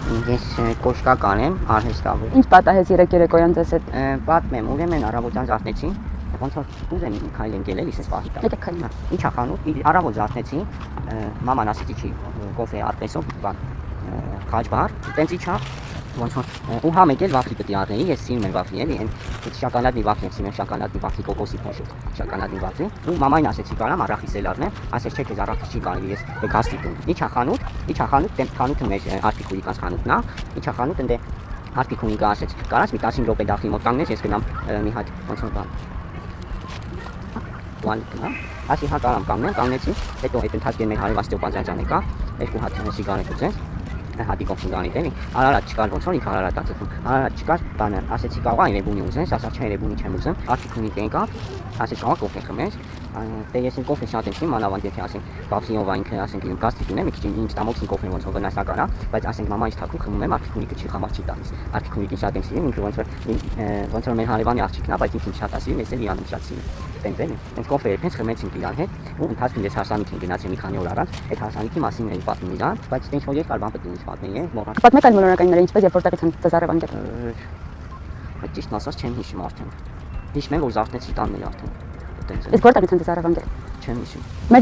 Ես կոշկական եմ, արհեստավոր։ Ինչ պատահեց երեկոյան ձեզ հետ։ Պատմեմ, ուրեմն առավոտյան զարթնեցի, ոնց որ ուզեմ քայլեմ գելել, իսես պահի տա։ Եկեք քայլենք։ Ինչա խանութ, առավոտ զարթնեցի, մաման ասեցի չի կոֆե արտեսով, բան, խաչբար, տենց իջա, ոնց որ ու համ եկել վաֆլի պետք է առնեի, ես սիրում եմ վաֆլի, էլի, այն շոկոլադի վաֆլի եմ սիրում, շոկոլադի վաֆլի կոկոսի փոշի, շոկոլադի վաֆլի, ու մամային ասեցի կարամ առախիսել առնեմ, ասեց չէ, քեզ առախիս չի կարելի, ես գաստի տուն։ Իջա խանութ, տենց խանութը մեր Արտիկուի կած խանութն է, իջա խանութ, ընդ Արտիկուին գա ասեց, կարաս մի 10 րոպե դախի մոտ կանգնես, ես գնամ մի հատ ոնց որ բան։ Տուալետ հա, ասի հա կարամ կանգնեցի, հետո այդ ընթացքում մեր հարևան Ստեփան եկա, երկու հատ սիգարետ ուզեց, հատիկով սիգարետ էլի, Արարատ չկար ոնց որ ինքը Արարատ ածում, Արարատ չկար, բանը, ասեցի կարող է Երևանի ուզես, ասա չէ Երևանի չեմ ուզում, Արտիկունի եկավ, ասեց կարող կոֆե խմես, դե ես ինքն կոֆե շատ եմ սիրում, մանավանդ եթե ասենք վաֆլիով այնքը ասենք իմ գաստիկին եմ, մի քիչ ինձ տամոքսին կոֆեն ոնց որ վնասակար է, բայց ասենք մամայից թաքուն խմում եմ Արտիկունիկը չի խմած չի տալիս, Արտիկունիկին շատ եմ սիրում, ինքը ոնց որ մեր հարևանի աղջիկն է, բայց ինքն շատ է սիրում, ես էլ իրանին շատ սիրում, տենց էլի, տենց կոֆե էինք խմեցինք իրար հետ, ու ընթացքում ես հարսանիք եմ գնացել մի քանի օր առաջ, այդ հարսանիքի մասին էի պատմում իրան, բայց տենց որ երկար բան պետք է ինչ պատմեի, մոռացա։ Պատմեք այլ մոլորակայինները ինչպես եւ որտեղից են ձեզ առևանգել։ Ճիշտն ասած չեմ հիշում արդեն։ Հիշում եմ որ զարթնեցի տանն էր արդեն։ Տենց է։ Իսկ որտեղից են ձեզ առևանգել։ Չեմ հիշում։